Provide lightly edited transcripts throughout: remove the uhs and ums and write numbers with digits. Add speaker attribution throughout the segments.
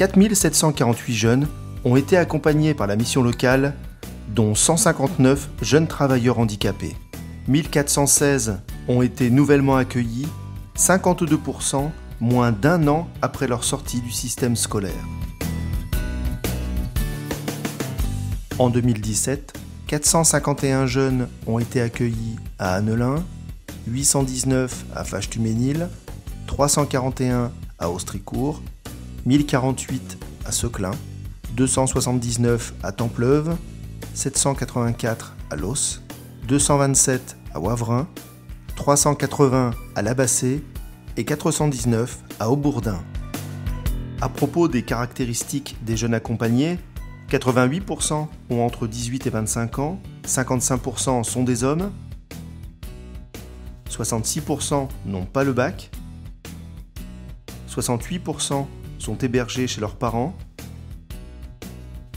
Speaker 1: 4 748 jeunes ont été accompagnés par la mission locale, dont 159 jeunes travailleurs handicapés. 1416 ont été nouvellement accueillis, 52% moins d'un an après leur sortie du système scolaire. En 2017, 451 jeunes ont été accueillis à Annelin, 819 à Fâche-Tuménil, 341 à Austricourt, 1048 à Seclin, 279 à Templeuve, 784 à Los, 227 à Wavrin, 380 à Labassée et 419 à Aubourdin. À propos des caractéristiques des jeunes accompagnés, 88% ont entre 18 et 25 ans, 55% sont des hommes, 66% n'ont pas le bac, 68% sont hébergés chez leurs parents,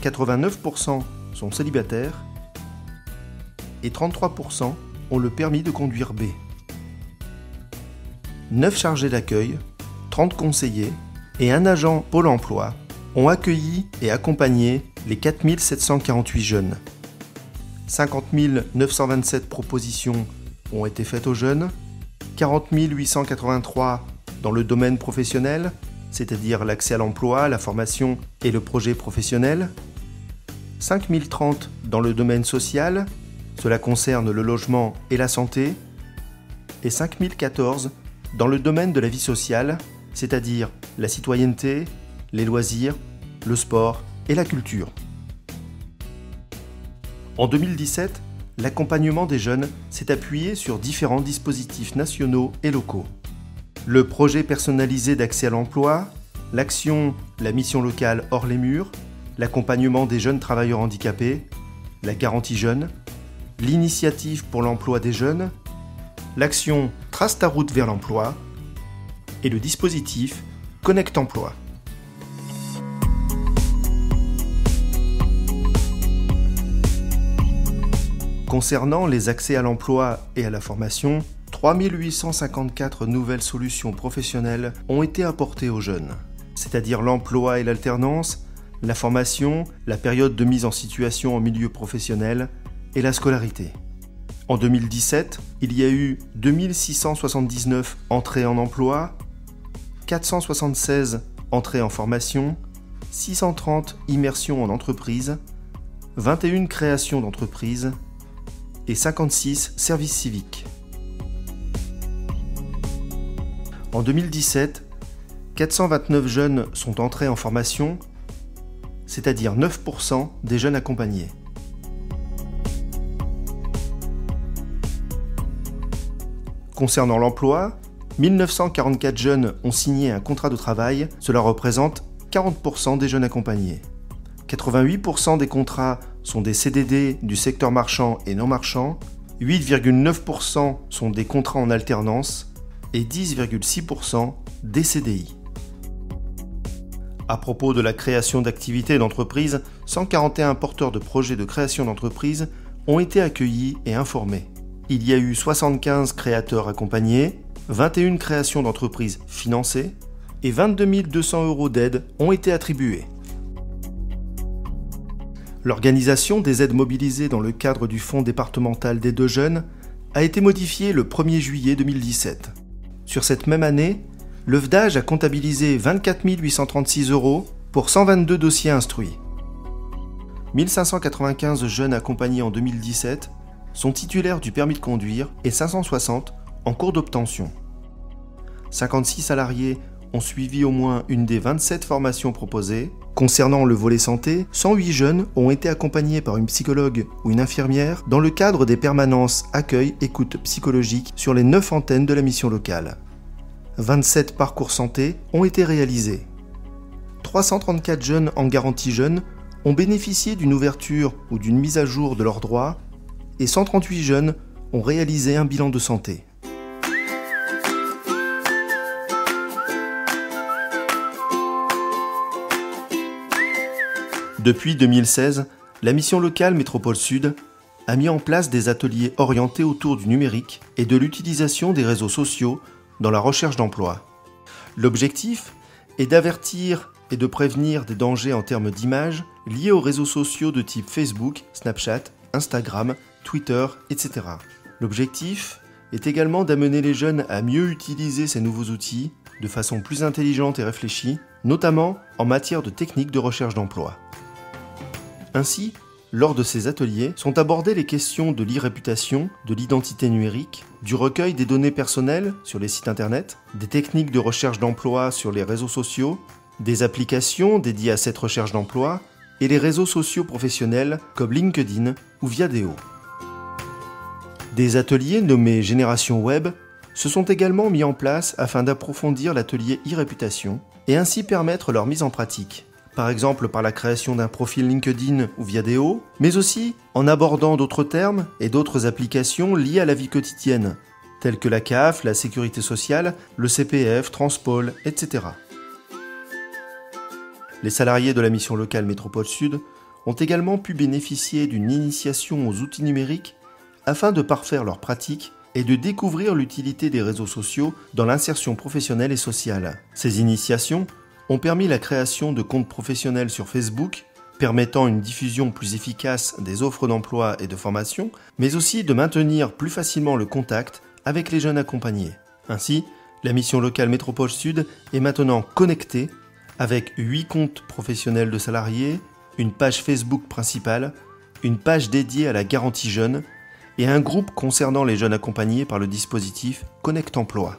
Speaker 1: 89% sont célibataires et 33% ont le permis de conduire B. 9 chargés d'accueil, 30 conseillers et un agent Pôle emploi ont accueilli et accompagné les 4 748 jeunes. 50 927 propositions ont été faites aux jeunes, 40 883 dans le domaine professionnel, c'est-à-dire l'accès à l'emploi, la formation et le projet professionnel, 5 030 dans le domaine social, cela concerne le logement et la santé, et 5 014 dans le domaine de la vie sociale, c'est-à-dire la citoyenneté, les loisirs, le sport et la culture. En 2017, l'accompagnement des jeunes s'est appuyé sur différents dispositifs nationaux et locaux. Le projet personnalisé d'accès à l'emploi, l'action La mission locale hors les murs, l'accompagnement des jeunes travailleurs handicapés, la garantie jeune, l'initiative pour l'emploi des jeunes, l'action Trace ta route vers l'emploi et le dispositif Connect Emploi. Concernant les accès à l'emploi et à la formation, 3 854 nouvelles solutions professionnelles ont été apportées aux jeunes, c'est-à-dire l'emploi et l'alternance, la formation, la période de mise en situation en milieu professionnel et la scolarité. En 2017, il y a eu 2679 entrées en emploi, 476 entrées en formation, 630 immersions en entreprise, 21 créations d'entreprises et 56 services civiques. En 2017, 429 jeunes sont entrés en formation, c'est-à-dire 9% des jeunes accompagnés. Concernant l'emploi, 1944 jeunes ont signé un contrat de travail, cela représente 40% des jeunes accompagnés. 88% des contrats sont des CDD du secteur marchand et non marchand, 8,9% sont des contrats en alternance et 10,6% des CDI. À propos de la création d'activités d'entreprise, 141 porteurs de projets de création d'entreprise ont été accueillis et informés. Il y a eu 75 créateurs accompagnés, 21 créations d'entreprises financées et 22 200 € d'aide ont été attribués. L'organisation des aides mobilisées dans le cadre du Fonds départemental d'aide aux jeunes a été modifiée le 1er juillet 2017. Sur cette même année, le FDAGE a comptabilisé 24 836 € pour 122 dossiers instruits. 1595 jeunes accompagnés en 2017 sont titulaires du permis de conduire et 560 en cours d'obtention. 56 salariés ont suivi au moins une des 27 formations proposées. Concernant le volet santé, 108 jeunes ont été accompagnés par une psychologue ou une infirmière dans le cadre des permanences accueil-écoute psychologique sur les 9 antennes de la mission locale. 27 parcours santé ont été réalisés. 334 jeunes en garantie jeune ont bénéficié d'une ouverture ou d'une mise à jour de leurs droits et 138 jeunes ont réalisé un bilan de santé. Depuis 2016, la mission locale Métropole Sud a mis en place des ateliers orientés autour du numérique et de l'utilisation des réseaux sociaux dans la recherche d'emploi. L'objectif est d'avertir et de prévenir des dangers en termes d'image liés aux réseaux sociaux de type Facebook, Snapchat, Instagram, Twitter, etc. L'objectif est également d'amener les jeunes à mieux utiliser ces nouveaux outils de façon plus intelligente et réfléchie, notamment en matière de techniques de recherche d'emploi. Ainsi, lors de ces ateliers, sont abordées les questions de l'e-réputation, de l'identité numérique, du recueil des données personnelles sur les sites internet, des techniques de recherche d'emploi sur les réseaux sociaux, des applications dédiées à cette recherche d'emploi et les réseaux sociaux professionnels comme LinkedIn ou Viadeo. Des ateliers nommés Génération Web se sont également mis en place afin d'approfondir l'atelier e-réputation et ainsi permettre leur mise en pratique. Par exemple par la création d'un profil LinkedIn ou Viadeo, mais aussi en abordant d'autres termes et d'autres applications liées à la vie quotidienne, telles que la CAF, la Sécurité sociale, le CPF, Transpol, etc. Les salariés de la mission locale Métropole Sud ont également pu bénéficier d'une initiation aux outils numériques afin de parfaire leurs pratiques et de découvrir l'utilité des réseaux sociaux dans l'insertion professionnelle et sociale. Ces initiations ont permis la création de comptes professionnels sur Facebook, permettant une diffusion plus efficace des offres d'emploi et de formation, mais aussi de maintenir plus facilement le contact avec les jeunes accompagnés. Ainsi, la mission locale Métropole Sud est maintenant connectée avec 8 comptes professionnels de salariés, une page Facebook principale, une page dédiée à la garantie jeune et un groupe concernant les jeunes accompagnés par le dispositif Connect Emploi.